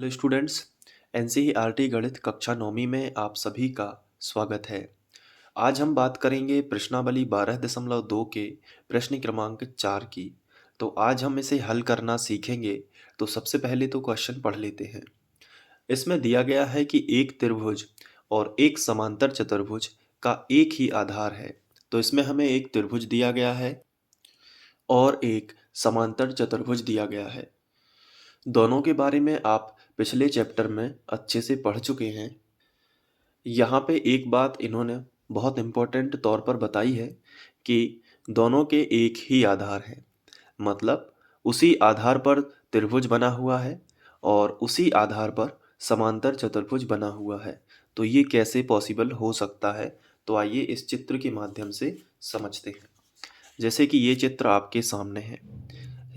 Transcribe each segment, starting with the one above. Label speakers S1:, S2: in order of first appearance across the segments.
S1: Hello students. NCERT गणित कक्षा 9वीं में आप सभी का स्वागत है। आज हम बात करेंगे प्रश्नावली 12.2 के प्रश्न क्रमांक 4 की। तो आज हम इसे हल करना सीखेंगे। तो सबसे पहले तो क्वेश्चन पढ़ लेते हैं। इसमें दिया गया है कि एक त्रिभुज और एक समांतर चतुर्भुज का एक ही आधार है। तो इसमें हमें एक त्रिभुज दिया गया है और एक समांतर चतुर्भुज दिया गया है। दोनों के बारे में आप पिछले चैप्टर में अच्छे से पढ़ चुके हैं। यहाँ पे एक बात इन्होंने बहुत इम्पोर्टेंट तौर पर बताई है कि दोनों के एक ही आधार है। मतलब उसी आधार पर त्रिभुज बना हुआ है और उसी आधार पर समांतर चतुर्भुज बना हुआ है। तो ये कैसे पॉसिबल हो सकता है? तो आइए इस चित्र के माध्यम से समझते हैं। जैसे कि ये चित्र आपके सामने है।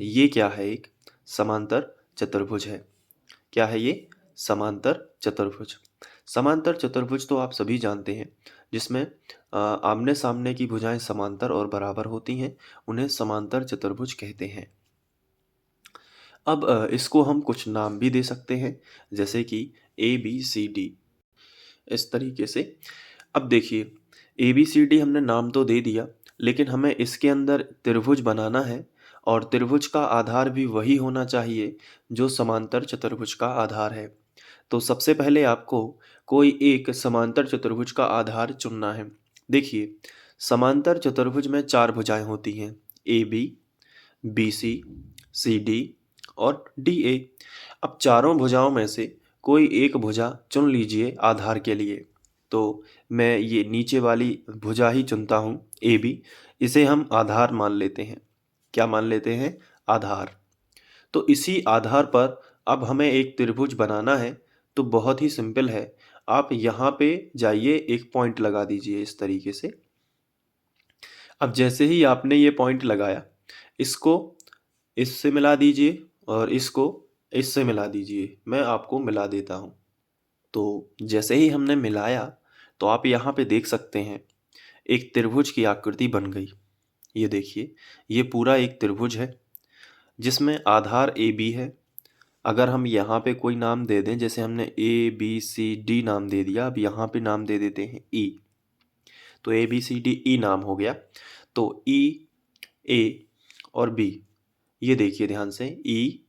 S1: ये क्या है? एक समांतर चतुर्भुज है। क्या है ये? समांतर चतुर्भुज। समांतर चतुर्भुज तो आप सभी जानते हैं, जिसमें आमने सामने की भुजाएं समांतर और बराबर होती हैं, उन्हें समांतर चतुर्भुज कहते हैं। अब इसको हम कुछ नाम भी दे सकते हैं, जैसे कि ए बी सी डी, इस तरीके से। अब देखिए, ए बी सी डी हमने नाम तो दे दिया, लेकिन हमें इसके अंदर त्रिभुज बनाना है और त्रिभुज का आधार भी वही होना चाहिए जो समांतर चतुर्भुज का आधार है। तो सबसे पहले आपको कोई एक समांतर चतुर्भुज का आधार चुनना है। देखिए, समांतर चतुर्भुज में 4 भुजाएं होती हैं, ए बी सी डी और डी ए। अब चारों भुजाओं में से कोई एक भुजा चुन लीजिए आधार के लिए। तो मैं ये नीचे वाली भुजा ही चुनता हूँ, ए बी। इसे हम आधार मान लेते हैं। क्या मान लेते हैं? आधार। तो इसी आधार पर अब हमें एक त्रिभुज बनाना है। तो बहुत ही सिंपल है, आप यहाँ पे जाइए, एक पॉइंट लगा दीजिए इस तरीके से। अब जैसे ही आपने ये पॉइंट लगाया, इसको इससे मिला दीजिए और इसको इससे मिला दीजिए। मैं आपको मिला देता हूँ। तो जैसे ही हमने मिलाया, तो आप यहाँ पे देख सकते हैं एक त्रिभुज की आकृति बन गई। ये देखिए, ये पूरा एक त्रिभुज है जिसमें आधार ए बी है। अगर हम यहाँ पे कोई नाम दे दें, जैसे हमने ए बी सी डी नाम दे दिया, अब यहाँ पे नाम दे देते हैं ई। तो ए बी सी डी ई नाम हो गया। तो ई, ए और बी, ये देखिए ध्यान से, ई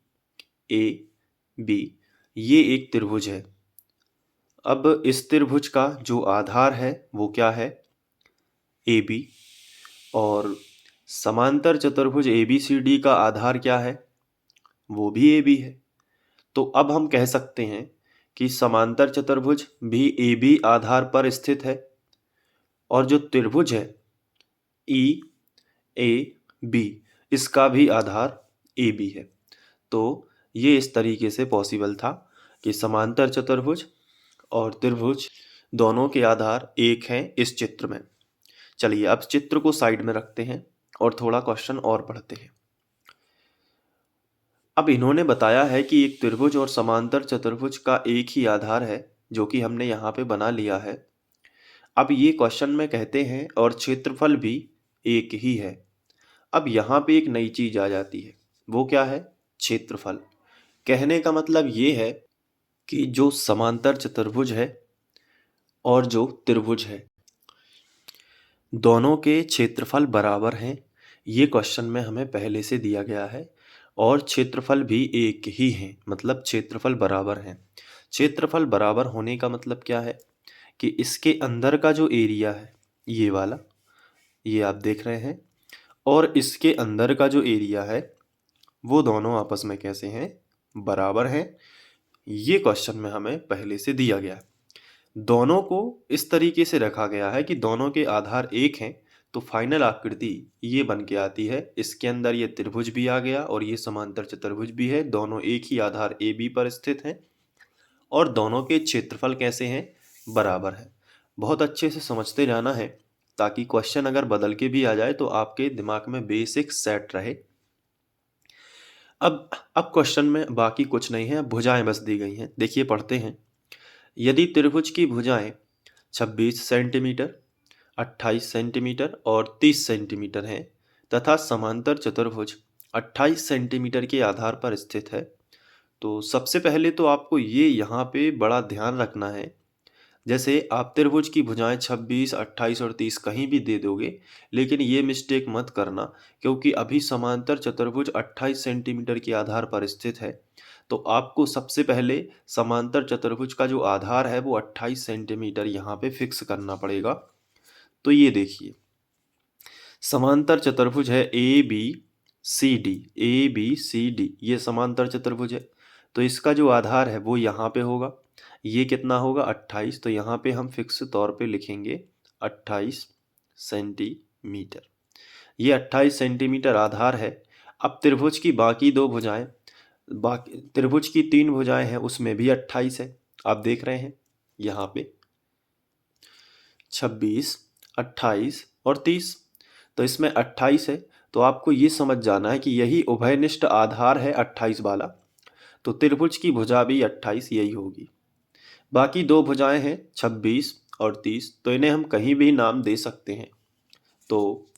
S1: ए बी, ये एक त्रिभुज है। अब इस त्रिभुज का जो आधार है वो क्या है? A B. और समांतर चतुर्भुज ए बी सी डी का आधार क्या है? वो भी ए बी है। तो अब हम कह सकते हैं कि समांतर चतुर्भुज भी ए बी आधार पर स्थित है और जो त्रिभुज है ई ए बी, इसका भी आधार ए बी है। तो ये इस तरीके से पॉसिबल था कि समांतर चतुर्भुज और त्रिभुज दोनों के आधार एक हैं इस चित्र में। चलिए अब चित्र को साइड में रखते हैं और थोड़ा क्वेश्चन और पढ़ते हैं। अब इन्होंने बताया है कि एक त्रिभुज और समांतर चतुर्भुज का एक ही आधार है, जो कि हमने यहाँ पे बना लिया है। अब ये क्वेश्चन में कहते हैं और क्षेत्रफल भी एक ही है। अब यहाँ पे एक नई चीज आ जाती है, वो क्या है? क्षेत्रफल। कहने का मतलब ये है कि जो समांतर चतुर्भुज है और जो त्रिभुज है, दोनों के क्षेत्रफल बराबर हैं। ये क्वेश्चन में हमें पहले से दिया गया है और क्षेत्रफल भी एक ही हैं, मतलब क्षेत्रफल बराबर हैं। क्षेत्रफल बराबर होने का मतलब क्या है कि इसके अंदर का जो एरिया है, ये वाला, ये आप देख रहे हैं, और इसके अंदर का जो एरिया है वो दोनों आपस में कैसे हैं? बराबर हैं। ये क्वेश्चन में हमें पहले से दिया गया है। दोनों को इस तरीके से रखा गया है कि दोनों के आधार एक हैं। तो फाइनल आकृति ये बन के आती है। इसके अंदर ये त्रिभुज भी आ गया और ये समांतर चतुर्भुज भी है। दोनों एक ही आधार ए बी पर स्थित हैं और दोनों के क्षेत्रफल कैसे हैं? बराबर है। बहुत अच्छे से समझते जाना है, ताकि क्वेश्चन अगर बदल के भी आ जाए तो आपके दिमाग में बेसिक सेट रहे। अब क्वेश्चन में बाकी कुछ नहीं है, भुजाएं बस दी गई हैं। देखिए पढ़ते हैं। यदि त्रिभुज की भुजाएं 26 सेंटीमीटर, 28 सेंटीमीटर और 30 सेंटीमीटर हैं तथा समांतर चतुर्भुज 28 सेंटीमीटर के आधार पर स्थित है, तो सबसे पहले तो आपको ये यहाँ पे बड़ा ध्यान रखना है, जैसे आप त्रिभुज की भुजाएं 26, 28 और 30 कहीं भी दे दोगे, लेकिन ये मिस्टेक मत करना, क्योंकि अभी समांतर चतुर्भुज 28 सेंटीमीटर के आधार पर स्थित है। तो आपको सबसे पहले समांतर चतुर्भुज का जो आधार है वो 28 सेंटीमीटर यहाँ पे फिक्स करना पड़ेगा। तो ये देखिए, समांतर चतुर्भुज है A B C D, A B C D, ये समांतर चतुर्भुज है। तो इसका जो आधार है वो यहाँ पे होगा। ये कितना होगा? 28। तो यहाँ पे हम फिक्स तौर पे लिखेंगे 28 सेंटीमीटर। ये 28 सेंटीमीटर आधार है। अब त्रिभुज की बाकी दो भुजाएं, बाकी त्रिभुज की 3 भुजाएं हैं, उसमें भी 28 है। आप देख रहे हैं यहाँ पे 26, 28 और 30। तो इसमें 28 है, तो आपको ये समझ जाना है कि यही उभयनिष्ठ आधार है 28 वाला। तो त्रिभुज की भुजा भी 28 यही होगी। बाकी दो भुजाएं हैं 26 और 30, तो इन्हें हम कहीं भी नाम दे सकते हैं। तो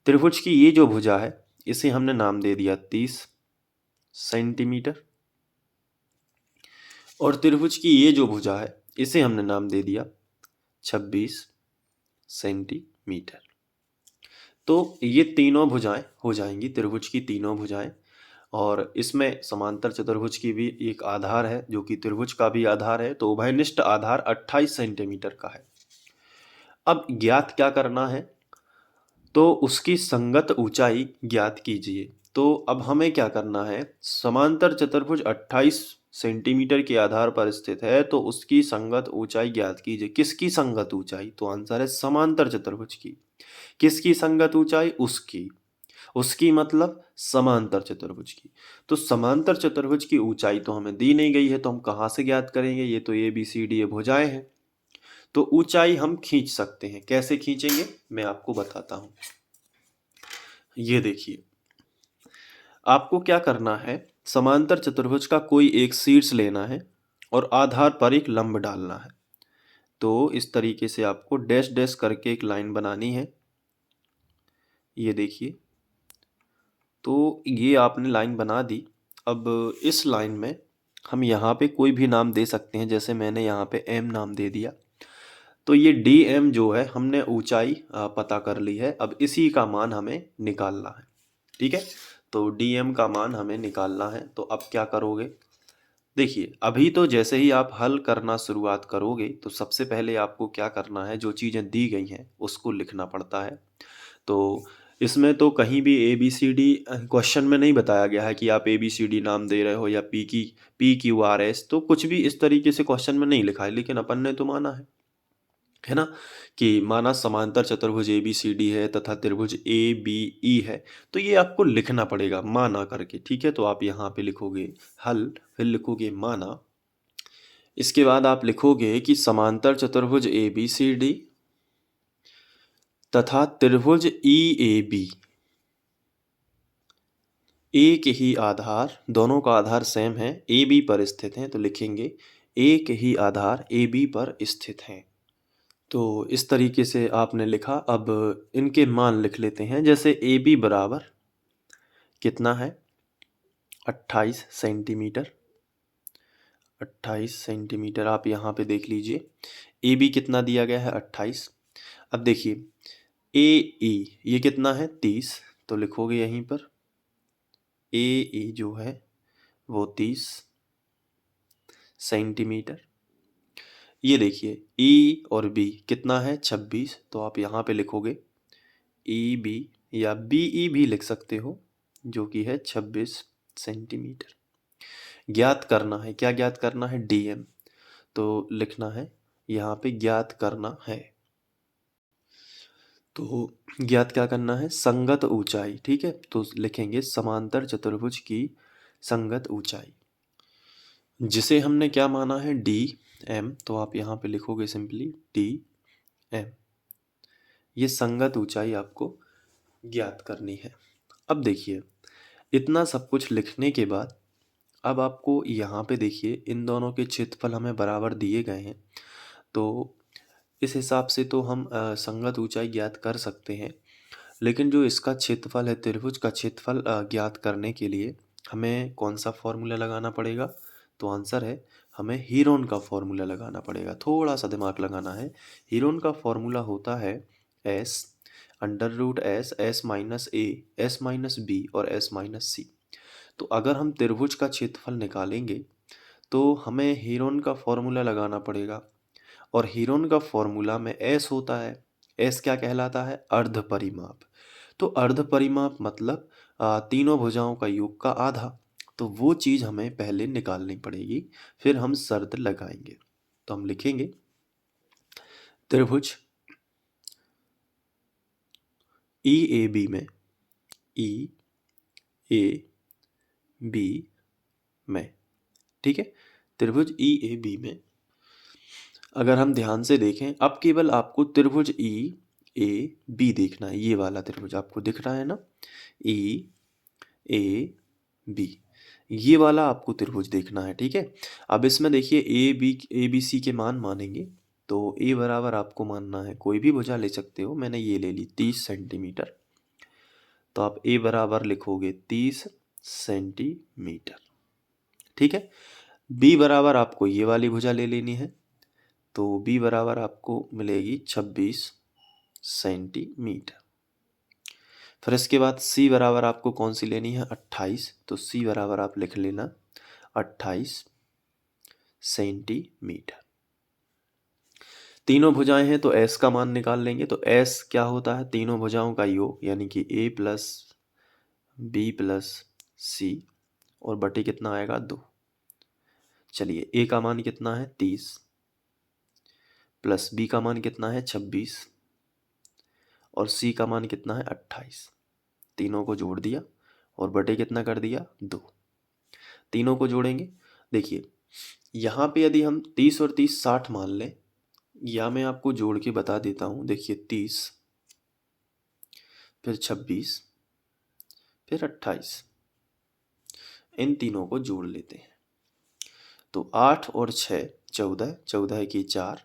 S1: त्रिभुज की ये जो भुजा है इसे हमने नाम दे दिया 30 सेंटीमीटर, और त्रिभुज की ये जो भुजा है इसे हमने नाम दे दिया 26 सेंटीमीटर। तो ये तीनों भुजाएं हो जाएंगी, त्रिभुज की तीनों भुजाएं। और इसमें समांतर चतुर्भुज की भी एक आधार है जो कि त्रिभुज का भी आधार है। तो उभयनिष्ठ आधार 28 सेंटीमीटर का है। अब ज्ञात क्या करना है? तो उसकी संगत ऊंचाई ज्ञात कीजिए। तो अब हमें क्या करना है? समांतर चतुर्भुज 28 सेंटीमीटर के आधार पर स्थित है, तो उसकी संगत ऊंचाई ज्ञात कीजिए। किसकी संगत ऊंचाई? तो आंसर है समांतर चतुर्भुज की। किसकी संगत ऊंचाई? उसकी। उसकी मतलब समांतर चतुर्भुज की। तो समांतर चतुर्भुज की ऊंचाई तो हमें दी नहीं गई है, तो हम कहाँ से ज्ञात करेंगे? ये तो ए बी सी डी ये भुजाएं हैं। तो ऊंचाई हम खींच सकते हैं। कैसे खींचेंगे मैं आपको बताता हूं। ये देखिए, आपको क्या करना है, समांतर चतुर्भुज का कोई एक शीर्ष लेना है और आधार पर एक लंब डालना है। तो इस तरीके से आपको डैश डैश करके एक लाइन बनानी है। ये देखिए, तो ये आपने लाइन बना दी। अब इस लाइन में हम यहाँ पे कोई भी नाम दे सकते हैं, जैसे मैंने यहाँ पे m नाम दे दिया। तो ये dm जो है हमने ऊंचाई पता कर ली है। अब इसी का मान हमें निकालना है। ठीक है, तो dm का मान हमें निकालना है। तो अब क्या करोगे? देखिए, अभी तो जैसे ही आप हल करना शुरुआत करोगे तो सबसे पहले आपको क्या करना है, जो चीज़ें दी गई हैं उसको लिखना पड़ता है। तो इसमें तो कहीं भी A B C D question में नहीं बताया गया है कि आप ए बी सी डी नाम दे रहे हो या पी क्यू आर एस, तो कुछ भी इस तरीके से क्वेश्चन में नहीं लिखा है, लेकिन अपन ने तो माना है ना, कि माना समांतर चतुर्भुज ए बी सी डी है तथा त्रिभुज ए बी ई है। तो ये आपको लिखना पड़ेगा माना करके। ठीक है, तो आप यहाँ पे लिखोगे हल, फिर लिखोगे माना। इसके बाद आप लिखोगे कि समांतर चतुर्भुज ए बी सी डी तथा त्रिभुज ई ए बी, एक ही आधार, दोनों का आधार सेम है, ए बी पर स्थित हैं। तो लिखेंगे एक ही आधार ए बी पर स्थित हैं। तो इस तरीके से आपने लिखा। अब इनके मान लिख लेते हैं। जैसे ए बी बराबर कितना है? 28 सेंटीमीटर। 28 सेंटीमीटर आप यहाँ पे देख लीजिए, ए बी कितना दिया गया है? 28। अब देखिए ए ई ये कितना है? 30। तो लिखोगे यहीं पर ए ई जो है वो 30 सेंटीमीटर। ये देखिए ई और बी कितना है? 26। तो आप यहाँ पे लिखोगे ई बी, या बी ई भी लिख सकते हो, जो कि है 26 सेंटीमीटर। ज्ञात करना है, क्या ज्ञात करना है? डीएम। तो लिखना है यहाँ पे ज्ञात करना है। तो ज्ञात क्या करना है? संगत ऊंचाई। ठीक है, तो लिखेंगे समांतर चतुर्भुज की संगत ऊंचाई, जिसे हमने क्या माना है? D M. तो आप यहाँ पे लिखोगे सिंपली डी एम। ये संगत ऊंचाई आपको ज्ञात करनी है। अब देखिए, इतना सब कुछ लिखने के बाद अब आपको यहाँ पे देखिए इन दोनों के क्षेत्रफल हमें बराबर दिए गए हैं। तो इस हिसाब से तो हम संगत ऊंचाई ज्ञात कर सकते हैं। लेकिन जो इसका क्षेत्रफल है, त्रिभुज का क्षेत्रफल ज्ञात करने के लिए हमें कौन सा फॉर्मूला लगाना पड़ेगा? तो आंसर है हमें हीरोन का फॉर्मूला लगाना पड़ेगा। थोड़ा सा दिमाग लगाना है। हीरोन का फॉर्मूला होता है S under root S, S minus A, S minus B और एस माइनस सी। तो अगर हम त्रिभुज का क्षेत्रफल निकालेंगे तो हमें हीरोन का फॉर्मूला लगाना पड़ेगा, और हीरोन का फॉर्मूला में एस होता है। एस क्या कहलाता है? अर्ध परिमाप। तो अर्ध परिमाप मतलब तीनों भुजाओं का योग का आधा। तो वो चीज़ हमें पहले निकालनी पड़ेगी, फिर हम शर्त लगाएंगे। तो हम लिखेंगे त्रिभुज ई ए बी में, ई ए बी में, ठीक है, त्रिभुज ई ए बी में अगर हम ध्यान से देखें, अब केवल आपको त्रिभुज ई ए बी देखना है। ये वाला त्रिभुज आपको दिख रहा है ना, ई ए बी, ये वाला आपको त्रिभुज देखना है, ठीक है। अब इसमें देखिए ए बी सी के मान मानेंगे। तो ए बराबर आपको मानना है, कोई भी भुजा ले सकते हो, मैंने ये ले ली 30 सेंटीमीटर। तो आप ए बराबर लिखोगे 30 सेंटीमीटर, ठीक है। बी बराबर आपको ये वाली भुजा ले लेनी है। तो बी बराबर आपको मिलेगी 26 सेंटीमीटर। फिर इसके बाद सी बराबर आपको कौन सी लेनी है? 28। तो सी बराबर आप लिख लेना 28 सेंटीमीटर। तीनों भुजाएं हैं तो एस का मान निकाल लेंगे। तो एस क्या होता है? तीनों भुजाओं का योग, यानी कि ए प्लस बी प्लस सी, और बटे कितना आएगा? 2। चलिए, ए का मान कितना है? 30, प्लस बी का मान कितना है? 26, और सी का मान कितना है? 28। तीनों को जोड़ दिया और बटे कितना कर दिया? 2। तीनों को जोड़ेंगे। देखिए, यहाँ पे यदि हम 30 और 30 60 मान लें, या मैं आपको जोड़ के बता देता हूँ। देखिए, 30 फिर 26 फिर 28, इन तीनों को जोड़ लेते हैं। तो 8 और 6 14, 14 की 4,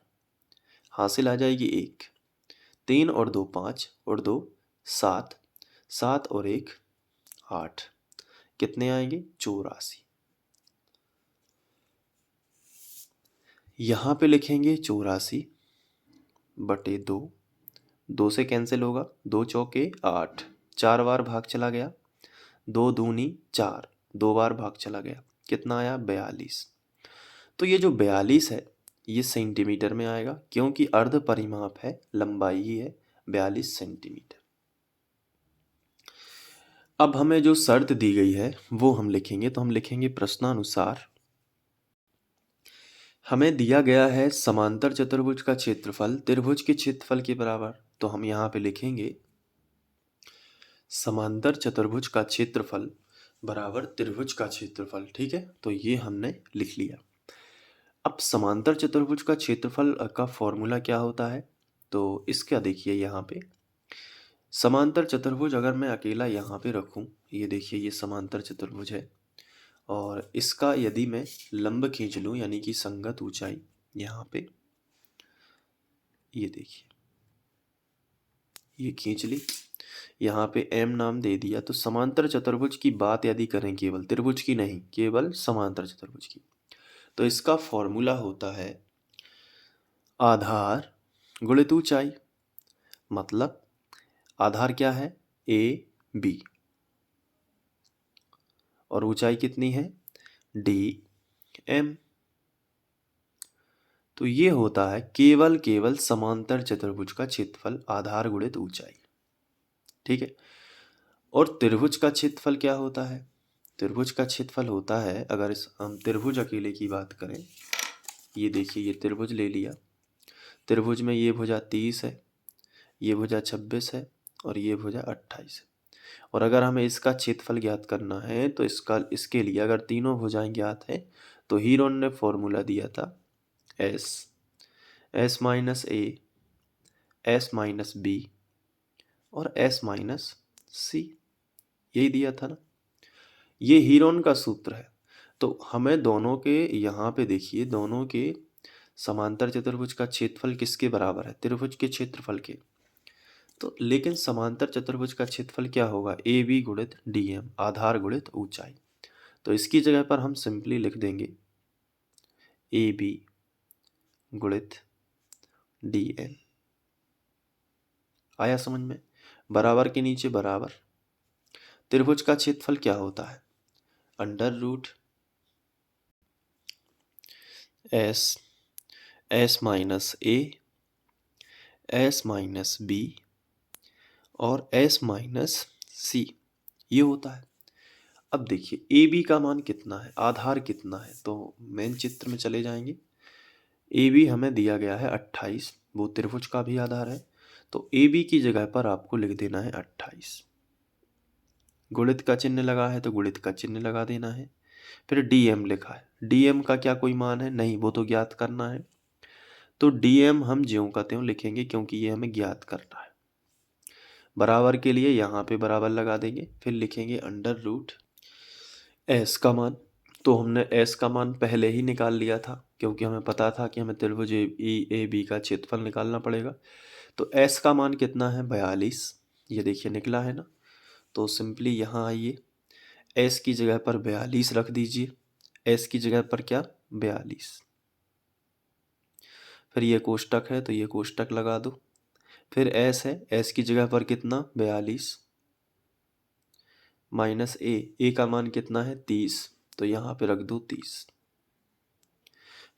S1: हासिल आ जाएगी 1। 3 और 2 5 और 2 7, 7 और 1 8, कितने आएंगे? 84। यहाँ पे लिखेंगे 84 बटे 2, 2 से कैंसिल होगा, 2 चौके 8, 4 बार भाग चला गया, 2 दूनी 4, 2 बार भाग चला गया, कितना आया? 42। तो ये जो 42 है ये सेंटीमीटर में आएगा, क्योंकि अर्ध परिमाप है, लंबाई ही है 42 सेंटीमीटर। अब हमें जो शर्त दी गई है वो हम लिखेंगे। तो हम लिखेंगे प्रश्नानुसार हमें दिया गया है समांतर चतुर्भुज का क्षेत्रफल त्रिभुज के क्षेत्रफल के बराबर। तो हम यहाँ पे लिखेंगे समांतर चतुर्भुज का क्षेत्रफल बराबर त्रिभुज का क्षेत्रफल, ठीक है। तो ये हमने लिख लिया। अब समांतर चतुर्भुज का क्षेत्रफल का फॉर्मूला क्या होता है? तो इसका देखिए, यहाँ पे समांतर चतुर्भुज अगर मैं अकेला यहाँ पे रखूँ, ये देखिए ये समांतर चतुर्भुज है, और इसका यदि मैं लंब खींच लूँ, यानी कि संगत ऊंचाई, यहाँ पे ये देखिए ये खींच ली, यहाँ पे m नाम दे दिया। तो समांतर चतुर्भुज की बात यदि करें, केवल त्रिभुज की नहीं, केवल समांतर चतुर्भुज की, तो इसका फॉर्मूला होता है आधार गुणित ऊंचाई। मतलब आधार क्या है? ए बी, और ऊंचाई कितनी है? D M. तो ये होता है केवल समांतर चतुर्भुज का क्षेत्रफल, आधार गुणित ऊंचाई, ठीक है। और त्रिभुज का क्षेत्रफल क्या होता है? त्रिभुज का क्षेत्रफल होता है, अगर इस हम त्रिभुज अकेले की बात करें, ये देखिए ये त्रिभुज ले लिया। त्रिभुज में ये भुजा 30 है, ये भुजा 26 है, और ये भुजा 28 है। और अगर हमें इसका क्षेत्रफल ज्ञात करना है तो इसके लिए अगर तीनों भुजाएं ज्ञात हैं, तो हीरोन ने फॉर्मूला दिया था S, S minus A, S minus B और एस माइनस सी, यही दिया था ना। ये हीरोन का सूत्र है। तो हमें दोनों के, यहाँ पे देखिए, दोनों के समांतर चतुर्भुज का क्षेत्रफल किसके बराबर है? त्रिभुज के क्षेत्रफल के। तो लेकिन समांतर चतुर्भुज का क्षेत्रफल क्या होगा? ए बी गुणित डी एम, आधार गुणित ऊंचाई। तो इसकी जगह पर हम सिंपली लिख देंगे ए बी गुणित डी एम। आया समझ में? बराबर के नीचे बराबर। त्रिभुज का क्षेत्रफल क्या होता है? Under root S S minus A, S minus B और एस माइनस सी, ये होता है। अब देखिए ए बी का मान कितना है, आधार कितना है, तो मेन चित्र में चले जाएंगे। ए बी हमें दिया गया है 28, वो त्रिभुज का भी आधार है। तो ए बी की जगह पर आपको लिख देना है 28। गुणित का चिन्ह लगा है तो गुणित का चिन्ह लगा देना है। फिर डीएम लिखा है, डीएम का क्या कोई मान है? नहीं, वो तो ज्ञात करना है। तो डीएम हम ज्यों का त्यों लिखेंगे क्योंकि ये हमें ज्ञात करना है। बराबर के लिए यहाँ पे बराबर लगा देंगे, फिर लिखेंगे अंडर रूट एस का मान। तो हमने एस का मान पहले ही निकाल लिया था क्योंकि हमें पता था कि हमें त्रिभुज ए बी का क्षेत्रफल निकालना पड़ेगा। तो एस का मान कितना है? 42। ये देखिए निकला है ना। तो सिंपली यहाँ आइए, एस की जगह पर 42 रख दीजिए। एस की जगह पर क्या? 42। फिर ये कोष्टक है तो ये कोष्टक लगा दो। फिर एस है, एस की जगह पर कितना? 42 माइनस ए का मान कितना है? 30, तो यहाँ पे रख दो 30।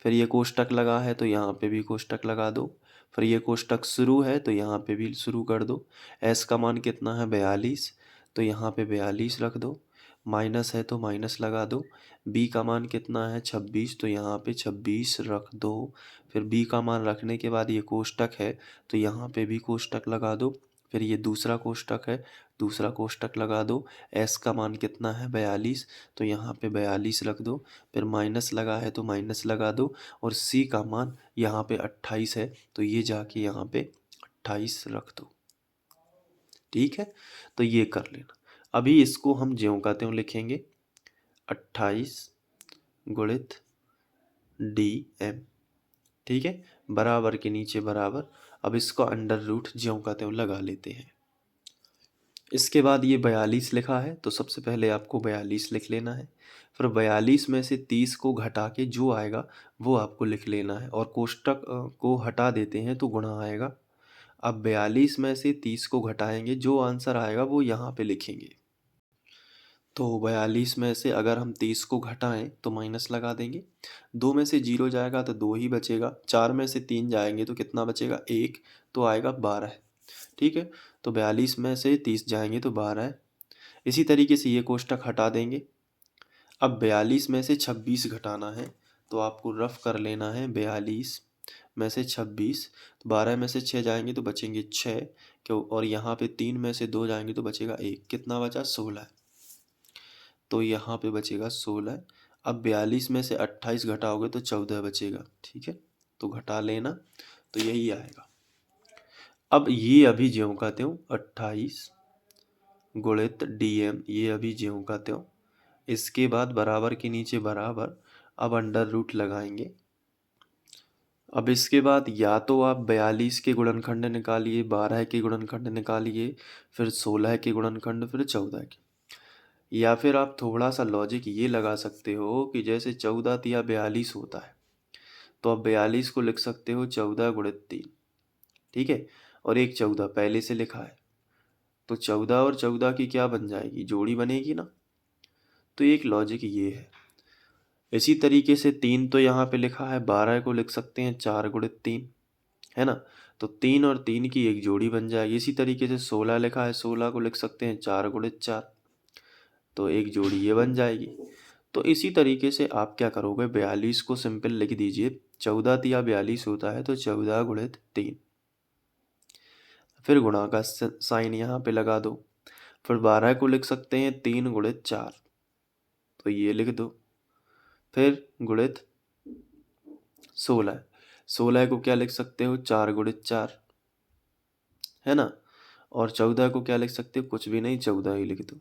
S1: फिर ये कोष्टक लगा है तो यहाँ पे भी कोष्टक लगा दो। फिर ये कोष्टक शुरू है तो यहाँ पे भी शुरू कर दो। एस का मान कितना है? 42, तो यहाँ पे 42 रख दो। माइनस है तो माइनस लगा दो। बी का मान कितना है? 26, तो यहाँ पे 26 रख दो। फिर बी का मान रखने के बाद ये कोष्टक है तो यहाँ पे भी कोष्टक लगा दो। फिर ये दूसरा कोष्टक है, दूसरा कोष्टक लगा दो। एस का मान कितना है? 42, तो यहाँ पे 42 रख दो। फिर माइनस लगा है तो माइनस लगा दो। और सी का मान यहाँ पे 28 है तो ये जाके यहाँ पे 28 रख दो। ठीक है, तो ये कर लेना। अभी इसको हम ज्यों का त्यों लिखेंगे, 28 गुणित डी एम। ठीक है, बराबर के नीचे बराबर। अब इसको अंडर रूट ज्यों का त्यों लगा लेते हैं। इसके बाद ये 42 लिखा है तो सबसे पहले आपको 42 लिख लेना है। फिर 42 में से 30 को घटा के जो आएगा वो आपको लिख लेना है, और कोष्टक को हटा देते हैं तो गुणा आएगा। अब 42 में से 30 को घटाएंगे, जो आंसर आएगा वो यहाँ पे लिखेंगे। तो 42 में से अगर हम 30 को घटाएं तो माइनस लगा देंगे। 2 में से 0 जाएगा तो 2 ही बचेगा। 4 में से 3 जाएंगे तो कितना बचेगा? 1, तो आएगा 12। ठीक है, तो 42 में से 30 जाएंगे तो 12। इसी तरीके से ये कोष्टक हटा देंगे। अब 42 में से 26 घटाना है तो आपको रफ कर लेना है। 42 में से 26, 12 में से 6 जाएंगे तो बचेंगे 6, क्यों? और यहाँ पे 3 में से 2 जाएंगे तो बचेगा 1, कितना बचा? 16। तो यहाँ पे बचेगा 16। अब 42 में से 28 घटाओगे तो 14 बचेगा। ठीक है, तो घटा लेना, तो यही आएगा। अब ये अभी ज्यों का त्यों 28 गुणित डीएम, ये अभी ज्यों का त्यों। इसके बाद बराबर के नीचे बराबर। अब अंडर रूट लगाएंगे। अब इसके बाद या तो आप 42 के गुणनखंड निकालिए, 12 के गुणनखंड निकालिए, फिर 16 के गुणनखंड, फिर 14 के। या फिर आप थोड़ा सा लॉजिक ये लगा सकते हो कि जैसे 14 तिया 42 होता है, तो आप 42 को लिख सकते हो 14 गुणित 3। ठीक है, और एक 14 पहले से लिखा है, तो 14 और 14 की क्या बन जाएगी? जोड़ी बनेगी ना। तो एक लॉजिक ये है। इसी तरीके से 3 तो यहाँ पे लिखा है, 12 को लिख सकते हैं 4 गुणित 3, है ना। तो 3 और 3 की एक जोड़ी बन जाएगी। इसी तरीके से 16 लिखा है, 16 को लिख सकते हैं 4 गुणित 4, तो एक जोड़ी ये बन जाएगी। तो इसी तरीके से आप क्या करोगे? 42 को सिंपल लिख दीजिए, 14 तिया 42 होता है तो 14 गुणित 3। फिर गुणा का साइन यहाँ पे लगा दो। फिर 12 को लिख सकते हैं 3 गुणित 4, तो ये लिख दो। फिर गुणित 16, 16 को क्या लिख सकते हो? 4 गुणित 4, है ना। और 14 को क्या लिख सकते हो? कुछ भी नहीं, 14 ही लिख दो।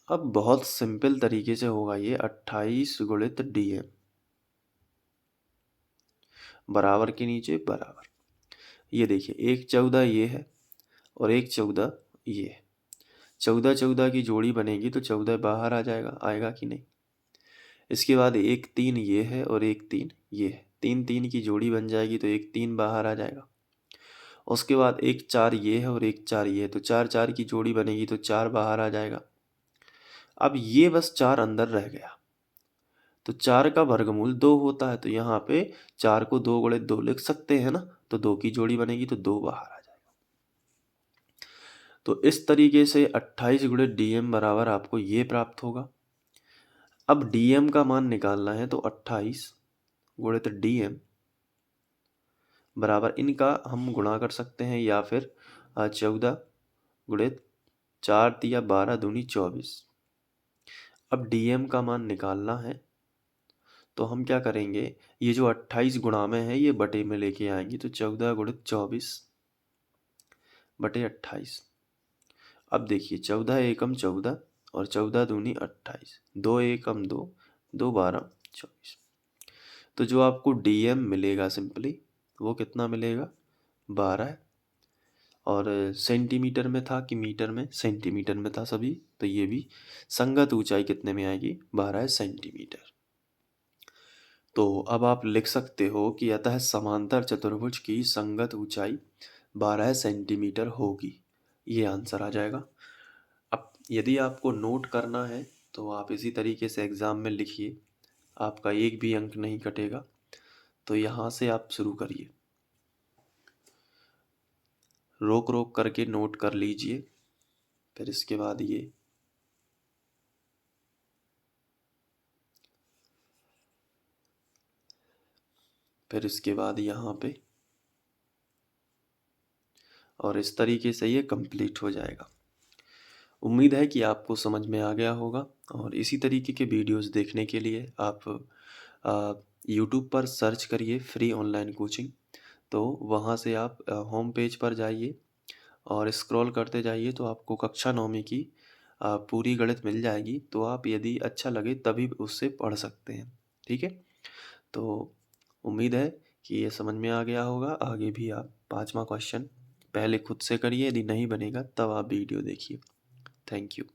S1: अब बहुत सिंपल तरीके से होगा ये। 28 गुणित डीएम, बराबर के नीचे बराबर। ये देखिए, एक 14 ये है और एक 14 ये है, 14 14 की जोड़ी बनेगी तो 14 बाहर आ जाएगा, आएगा कि नहीं। इसके बाद एक 3 ये है और एक 3 ये है, 3 3 की जोड़ी बन जाएगी तो एक 3 बाहर आ जाएगा। उसके बाद एक 4 ये है और एक 4 ये है, तो 4 4 की जोड़ी बनेगी तो 4 बाहर आ जाएगा। अब ये बस 4 अंदर रह गया, तो 4 का वर्गमूल 2 होता है, तो यहाँ पे 4 को 2 गुणे 2 लिख सकते हैं ना, तो 2 की जोड़ी बनेगी तो 2 बाहर आ जाएगा। तो इस तरीके से 28 गुणे डीएम बराबर आपको ये प्राप्त होगा। अब डीएम का मान निकालना है, तो 28 गुणित डीएम बराबर इनका हम गुणा कर सकते हैं, या फिर 14 गुणित 4 तिया 12 दूनी 24। अब डीएम का मान निकालना है, तो हम क्या करेंगे, ये जो 28 गुणा में है ये बटे में लेके आएंगे, तो 14 गुणित 24 बटे 28। अब देखिए 14 एकम 14 और 14 दूनी 28, 2 एकम 2, 2 12 24। तो जो आपको डीएम मिलेगा सिंपली वो कितना मिलेगा, 12। और सेंटीमीटर में था कि मीटर में, सेंटीमीटर में था सभी, तो ये भी संगत ऊंचाई कितने में आएगी, 12 सेंटीमीटर। तो अब आप लिख सकते हो कि अतः समांतर चतुर्भुज की संगत ऊंचाई 12 सेंटीमीटर होगी, ये आंसर आ जाएगा। अब यदि आपको नोट करना है तो आप इसी तरीके से एग्ज़ाम में लिखिए, आपका एक भी अंक नहीं कटेगा। तो यहाँ से आप शुरू करिए, रोक रोक करके नोट कर लीजिए। फिर इसके बाद ये फिर इसके बाद यहाँ पे, और इस तरीके से ये कंप्लीट हो जाएगा। उम्मीद है कि आपको समझ में आ गया होगा, और इसी तरीके के वीडियोस देखने के लिए आप यूट्यूब पर सर्च करिए फ्री ऑनलाइन कोचिंग। तो वहाँ से आप होम पेज पर जाइए और स्क्रॉल करते जाइए, तो आपको कक्षा 9वीं की पूरी गणित मिल जाएगी। तो आप यदि अच्छा लगे तभी उससे पढ़ सकते हैं, ठीक है। तो उम्मीद है कि ये समझ में आ गया होगा। आगे भी आप 5वां क्वेश्चन पहले खुद से करिए, यदि नहीं बनेगा तब आप वीडियो देखिए। Thank you.